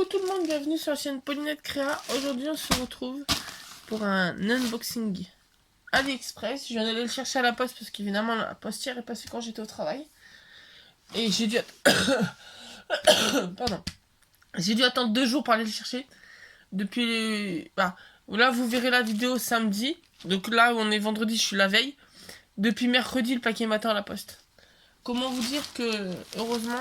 Coucou tout le monde, bienvenue sur la chaîne Paulinette Créa. Aujourd'hui on se retrouve pour un unboxing AliExpress. Je viens d'aller le chercher à la poste parce qu'évidemment la postière est passée quand j'étais au travail. Et j'ai dû Pardon. J'ai dû attendre 2 jours pour aller le chercher. Depuis là vous verrez la vidéo samedi. Donc là on est vendredi, je suis la veille. Depuis mercredi le paquet m'attend à la poste. Comment vous dire que heureusement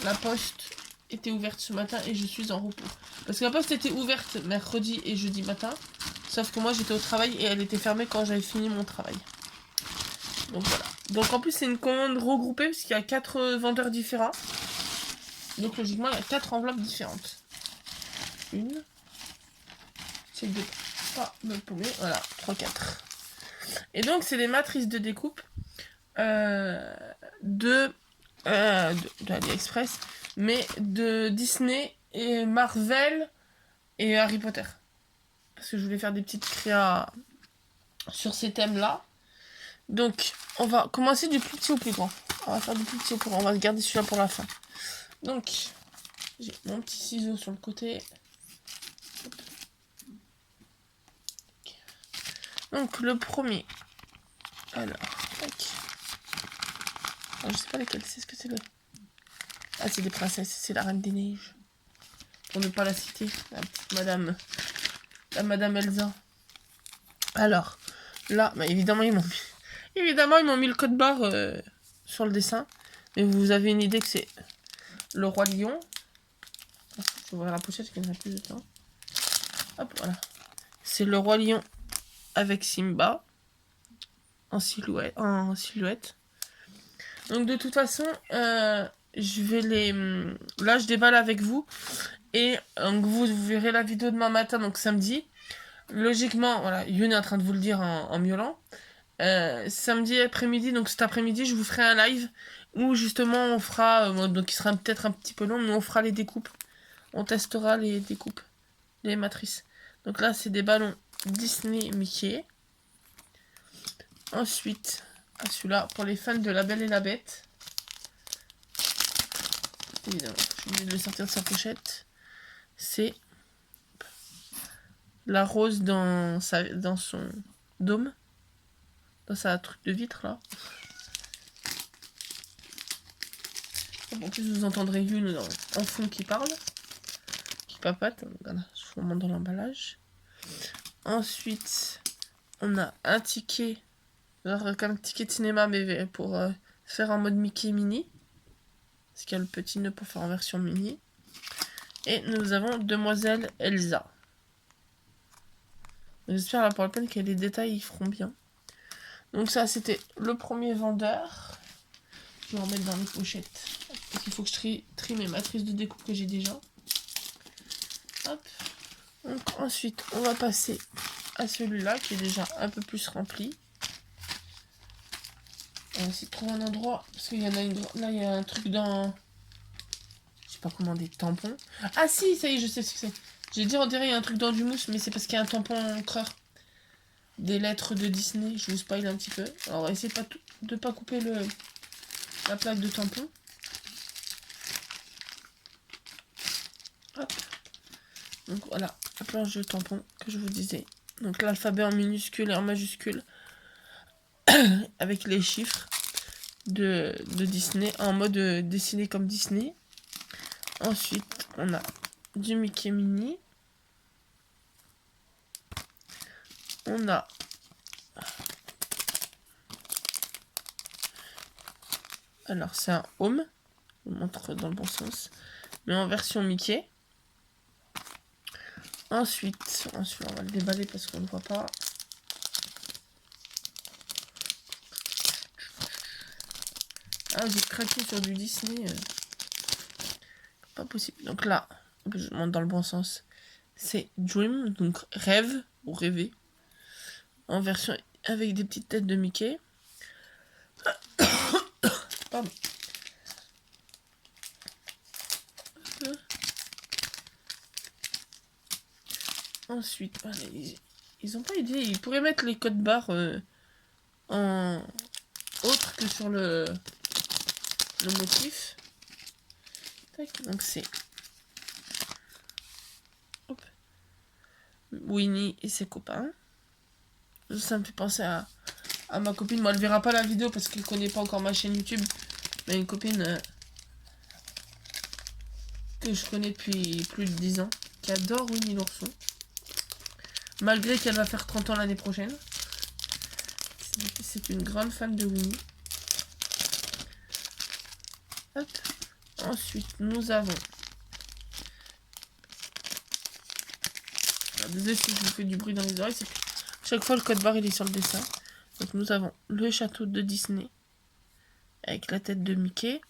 la poste était ouverte ce matin et je suis en repos. Parce que la poste était ouverte mercredi et jeudi matin. Sauf que moi j'étais au travail et elle était fermée quand j'avais fini mon travail. Donc voilà. Donc en plus c'est une commande regroupée parce qu'il y a 4 vendeurs différents. Donc logiquement il y a 4 enveloppes différentes. Une. C'est deux. Pas me paumer. Voilà. 3, 4. Et donc c'est des matrices de découpe de AliExpress, mais de Disney et Marvel et Harry Potter. Parce que je voulais faire des petites créas sur ces thèmes-là. Donc, on va commencer du plus petit au plus grand. On va faire du plus petit au plus grand. On va garder celui-là pour la fin. Donc, j'ai mon petit ciseau sur le côté. Donc, le premier. Alors, tac. Alors, je sais pas lequel c'est. Est-ce que c'est le... Ah, c'est des princesses. C'est la Reine des Neiges. Pour ne pas la citer. La petite madame... La Madame Elsa. Alors, là, bah, évidemment, ils m'ont mis le code barre sur le dessin. Mais vous avez une idée que c'est le Roi Lion. Il faut ouvrir la pochette parce qu'il y en a plus de temps. Hop, voilà. C'est le Roi Lion avec Simba en silhouette. Donc, de toute façon, je vais les... Là, je déballe avec vous. Et vous verrez la vidéo demain matin, donc samedi. Logiquement, voilà, Youn est en train de vous le dire en miaulant. Samedi après-midi, donc cet après-midi, je vous ferai un live où justement on fera, donc il sera peut-être un petit peu long, mais on fera les découpes. On testera les découpes, les matrices. Donc là, c'est des ballons Disney Mickey. Ensuite, celui-là, pour les fans de La Belle et la Bête. Évidemment, je suis obligée de le sortir de sa pochette. C'est la rose dans son dôme. Dans sa truc de vitre, là. En plus, vous entendrez une en fond qui parle. Qui papote. Voilà, je vous montre dans l'emballage. Ensuite, on a un ticket. Un ticket de cinéma, mais pour faire en mode Mickey mini. Parce qu'il y a le petit nœud pour faire en version mini. Et nous avons Demoiselle Elsa. J'espère là pour la peine que les détails ils feront bien. Donc ça c'était le premier vendeur. Je vais en mettre dans les pochettes. Parce qu'il faut que je trie mes matrices de découpe que j'ai déjà. Hop. Donc ensuite on va passer à celui-là qui est déjà un peu plus rempli. On va essayer de trouver un endroit. Parce qu'il y en a une. Là il y a un truc dans. Je sais pas comment, des tampons. Ah si, ça y est, je sais ce que c'est. J'ai dit on dirait il y a un truc dans du mousse, mais c'est parce qu'il y a un tampon encreur. Des lettres de Disney, je vous spoil un petit peu. Alors on va essayer de pas couper la plaque de tampon. Hop. Donc voilà, la planche de tampon que je vous disais. Donc l'alphabet en minuscule et en majuscule. Avec les chiffres de Disney en mode dessiné comme Disney. Ensuite, on a du Mickey Mini. On a alors c'est un home, je vous montre dans le bon sens, mais en version Mickey. Ensuite, on va le déballer parce qu'on ne voit pas. Ah, j'ai craqué sur du Disney. Pas possible. Donc là, je monte dans le bon sens. C'est Dream, donc rêve ou rêver. En version avec des petites têtes de Mickey. Pardon. Ensuite, ils ont pas idée. Ils pourraient mettre les codes barres en autre que sur le motif. Tac, donc c'est Winnie et ses copains. Ça me fait penser à ma copine. Moi, elle verra pas la vidéo parce qu'elle connaît pas encore ma chaîne YouTube. Mais une copine que je connais depuis plus de 10 ans, qui adore Winnie l'ourson. Malgré qu'elle va faire 30 ans l'année prochaine. C'est une grande fan de Winnie. Hop. Ensuite, nous avons... Alors, désolé si je vous fais du bruit dans les oreilles, c'est que chaque fois le code barre il est sur le dessin. Donc nous avons le château de Disney avec la tête de Mickey.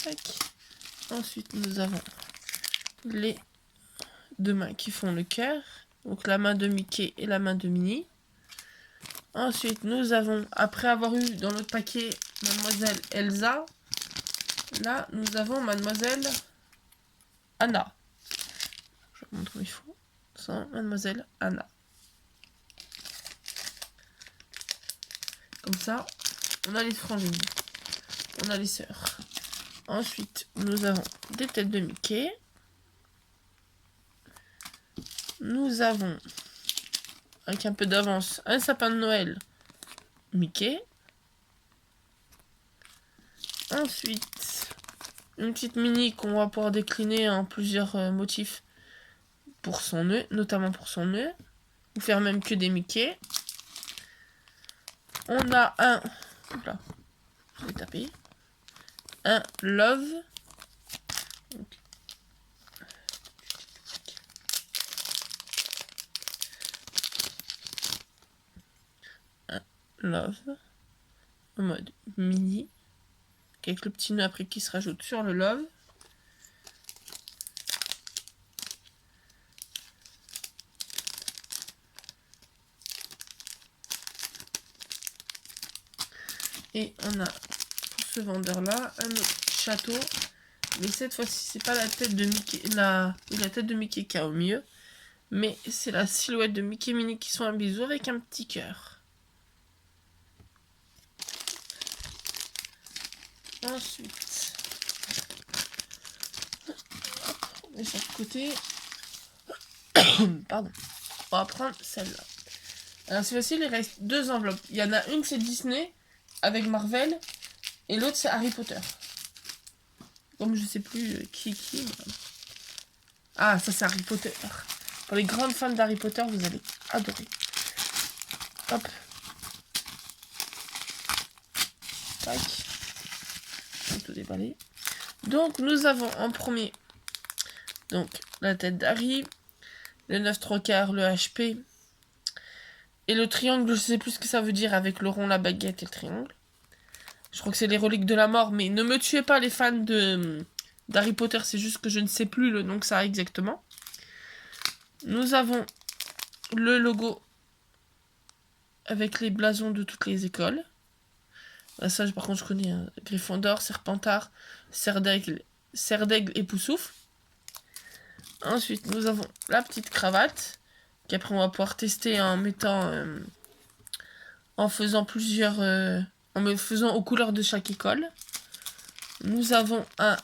Tac. Ensuite nous avons les deux mains qui font le cœur. Donc la main de Mickey et la main de Minnie. Ensuite nous avons, après avoir eu dans notre paquet Mademoiselle Elsa, là nous avons Mademoiselle Anna. Je vous montre où il faut. Sans Mademoiselle Anna. Comme ça, on a les frangines. On a les sœurs. Ensuite, nous avons des têtes de Mickey. Nous avons, avec un peu d'avance, un sapin de Noël Mickey. Ensuite, une petite Minnie qu'on va pouvoir décliner en plusieurs motifs pour son nœud, notamment pour son nœud, ou faire même que des Mickey. On a un... Là, je vais taper. Un Love. Donc, un Love. En mode mini. Avec le petit nœud après qui se rajoute sur le Love. Et on a pour ce vendeur là un autre château, mais cette fois-ci c'est pas la tête de Mickey, la tête de Mickey qui est au milieu, mais c'est la silhouette de Mickey et Minnie qui sont un bisou avec un petit cœur. Ensuite, on met ça de côté. Pardon. On va prendre celle-là. Alors c'est facile, il reste deux enveloppes. Il y en a une c'est Disney avec Marvel et l'autre c'est Harry Potter. Comme je sais plus qui. Ah, ça c'est Harry Potter. Pour les grandes fans d'Harry Potter, vous allez adorer. Hop. Tac. On va tout déballer. Donc nous avons en premier donc la tête d'Harry, le 9/3, le HP et le triangle, je sais plus ce que ça veut dire avec le rond, la baguette et le triangle. Je crois que c'est les reliques de la mort, mais ne me tuez pas les fans d'Harry Potter, c'est juste que je ne sais plus le nom que ça a exactement. Nous avons le logo avec les blasons de toutes les écoles. Là, ça, par contre, je connais hein. Gryffondor, Serpentard, Serdaigle et Poussouf. Ensuite, nous avons la petite cravate, qu'après on va pouvoir tester en mettant... en faisant plusieurs... en me faisant aux couleurs de chaque école. Nous avons un...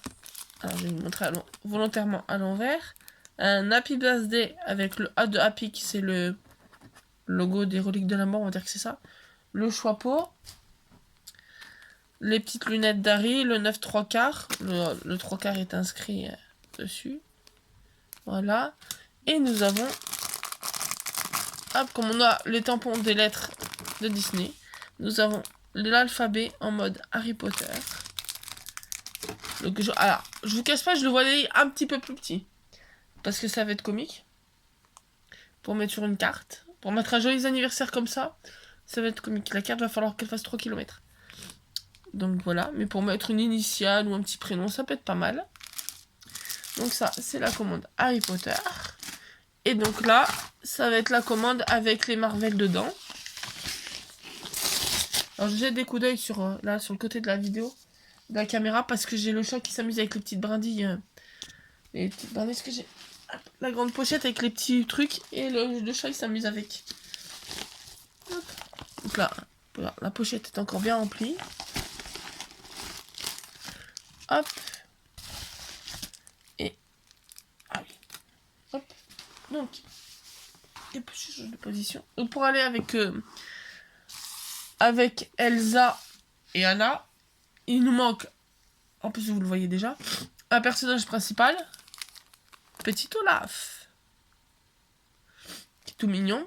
Alors, je vais vous montrer volontairement à l'envers. Un Happy Birthday avec le A de Happy, qui c'est le logo des reliques de la mort, on va dire que c'est ça. Le chapeau. Les petites lunettes d'Harry, le 9/3. Le 3/4 est inscrit dessus. Voilà. Et nous avons... Hop, comme on a les tampons des lettres de Disney, nous avons l'alphabet en mode Harry Potter. Donc, alors, je vous cache pas, je le voyais un petit peu plus petit. Parce que ça va être comique. Pour mettre sur une carte. Pour mettre un joyeux anniversaire comme ça, ça va être comique. La carte va falloir qu'elle fasse 3 km. Donc voilà, mais pour mettre une initiale ou un petit prénom, ça peut être pas mal. Donc ça, c'est la commande Harry Potter. Et donc là, ça va être la commande avec les Marvel dedans. Alors je jette des coups d'œil sur, là, sur le côté de la vidéo, de la caméra, parce que j'ai le chat qui s'amuse avec les petites brindilles. Les petites brindilles, ce que j'ai... La grande pochette avec les petits trucs, et le chat il s'amuse avec. Hop. Donc là, voilà, la pochette est encore bien remplie. Hop. Et... Ah oui. Hop. Donc, des petits changements de position. Donc, pour aller avec Elsa et Anna, il nous manque, en plus vous le voyez déjà, un personnage principal, Petit Olaf, qui est tout mignon.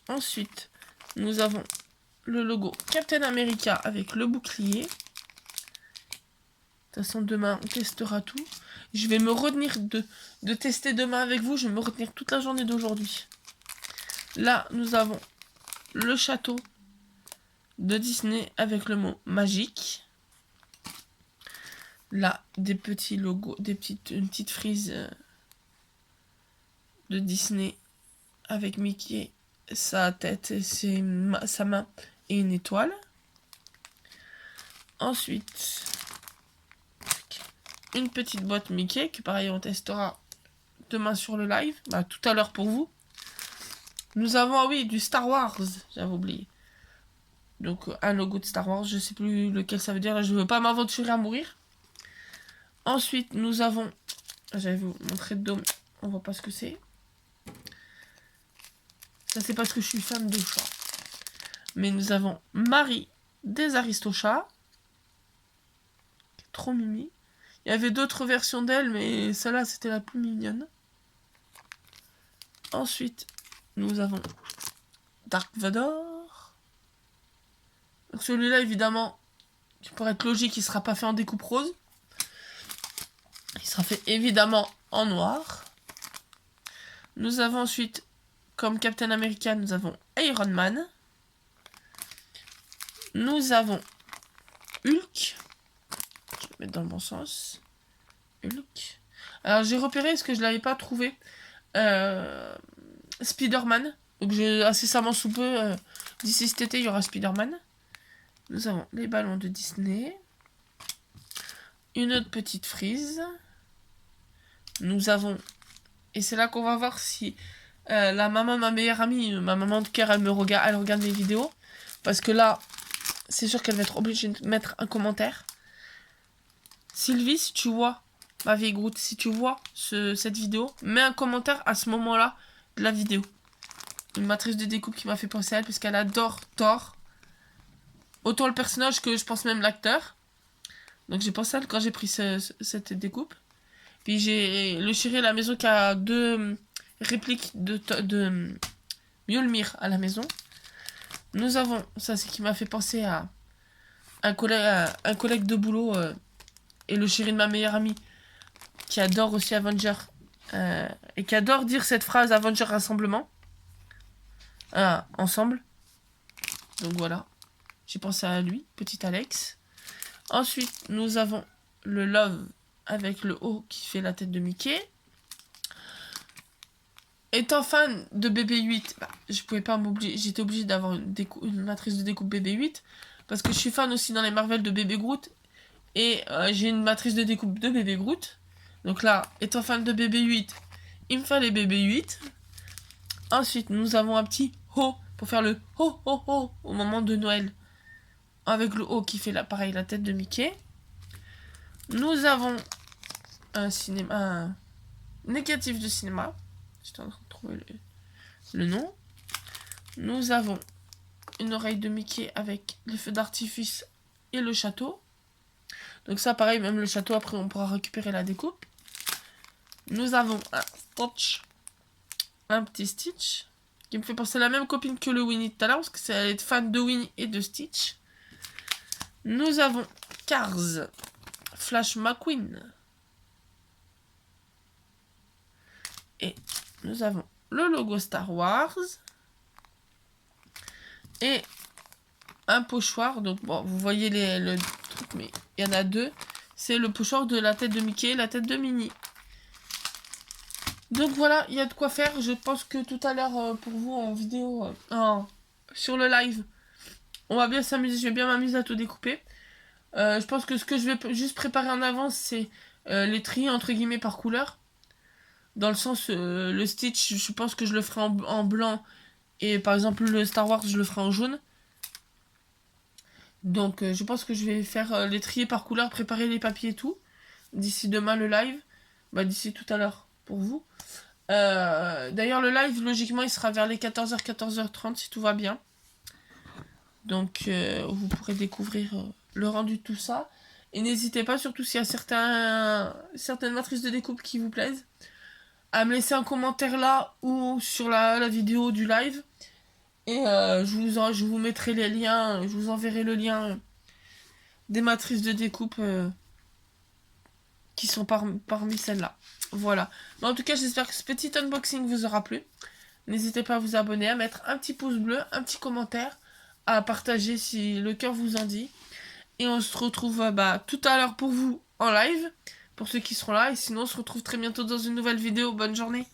Ensuite, nous avons le logo Captain America avec le bouclier. De toute façon, demain, on testera tout. Je vais me retenir de tester demain avec vous. Je vais me retenir toute la journée d'aujourd'hui. Là, nous avons le château de Disney avec le mot magique. Là, des petits logos, une petite frise de Disney avec Mickey, sa tête et sa main et une étoile. Ensuite, une petite boîte Mickey que pareil on testera demain sur le live, tout à l'heure pour vous. Nous avons, ah oui, du Star Wars, j'avais oublié. Donc un logo de Star Wars, je sais plus lequel ça veut dire, je veux pas m'aventurer à mourir. Ensuite, nous avons, j'avais vous montré de dos, on voit pas ce que c'est. Ça c'est parce que je suis fan de chats. Mais nous avons Marie des Aristochats. Trop mimi. Il y avait d'autres versions d'elle, mais celle-là c'était la plus mignonne. Ensuite, nous avons Dark Vador. Donc celui-là, évidemment, qui pourrait être logique, il ne sera pas fait en découpe rose. Il sera fait évidemment en noir. Nous avons ensuite, comme Captain America, nous avons Iron Man. Nous avons Hulk. Je vais mettre dans le bon sens. Hulk. Alors j'ai repéré, parce que je ne l'avais pas trouvé, Spider-Man. Donc incessamment sous peu, d'ici cet été, il y aura Spider-Man. Nous avons les ballons de Disney. Une autre petite frise. Nous avons... Et c'est là qu'on va voir si la maman de ma meilleure amie, ma maman de cœur, elle regarde mes vidéos. Parce que là, c'est sûr qu'elle va être obligée de mettre un commentaire. Sylvie, si tu vois, ma vieille Groot, si tu vois cette vidéo, mets un commentaire à ce moment-là de la vidéo. Une matrice de découpe qui m'a fait penser à elle, parce qu'elle adore Thor. Autant le personnage que je pense même l'acteur. Donc j'ai pensé à elle quand j'ai pris cette découpe. Puis j'ai le chéri à la maison qui a 2 répliques de Mjolnir à la maison. Nous avons, ça c'est qui m'a fait penser à un collègue de boulot et le chéri de ma meilleure amie qui adore aussi Avenger et qui adore dire cette phrase Avenger Rassemblement. Ensemble. Donc voilà. J'ai pensé à lui, petit Alex. Ensuite, nous avons le Love avec le O qui fait la tête de Mickey. Étant fan de BB-8, je pouvais pas m'obliger. J'étais obligée d'avoir une matrice de découpe BB-8 parce que je suis fan aussi dans les Marvel de Bébé Groot et j'ai une matrice de découpe de Bébé Groot. Donc là, étant fan de BB-8, il me fallait BB-8. Ensuite, nous avons un petit ho pour faire le ho ho ho au moment de Noël. Avec le O qui fait pareil la tête de Mickey. Nous avons un négatif de cinéma. J'étais en train de trouver le nom. Nous avons une oreille de Mickey avec les feux d'artifice et le château. Donc ça pareil, même le château après on pourra récupérer la découpe. Nous avons un petit Stitch qui me fait penser à la même copine que le Winnie tout à l'heure parce que c'est être fan de Winnie et de Stitch. Nous avons Cars Flash McQueen. Et nous avons le logo Star Wars. Et un pochoir. Donc bon, vous voyez le truc, mais il y en a 2. C'est le pochoir de la tête de Mickey et la tête de Minnie. Donc voilà, il y a de quoi faire. Je pense que tout à l'heure, pour vous en vidéo, sur le live, on va bien s'amuser. Je vais bien m'amuser à tout découper. Je pense que ce que je vais juste préparer en avance, c'est les tris entre guillemets par couleur. Dans le sens, le Stitch, je pense que je le ferai en blanc. Et par exemple, le Star Wars, je le ferai en jaune. Donc, je pense que je vais faire les trier par couleur, préparer les papiers et tout. d'ici demain le live. Bah, d'ici tout à l'heure pour vous. D'ailleurs, le live, logiquement, il sera vers les 14h, 14h30 si tout va bien. Donc, vous pourrez découvrir le rendu de tout ça. Et n'hésitez pas, surtout s'il y a certaines matrices de découpe qui vous plaisent, à me laisser un commentaire là ou sur la vidéo du live. Et je vous mettrai les liens, je vous enverrai le lien des matrices de découpe qui sont parmi celles-là. Voilà. Mais en tout cas, j'espère que ce petit unboxing vous aura plu. N'hésitez pas à vous abonner, à mettre un petit pouce bleu, un petit commentaire, à partager si le cœur vous en dit. Et on se retrouve tout à l'heure pour vous en live, pour ceux qui seront là. Et sinon, on se retrouve très bientôt dans une nouvelle vidéo. Bonne journée.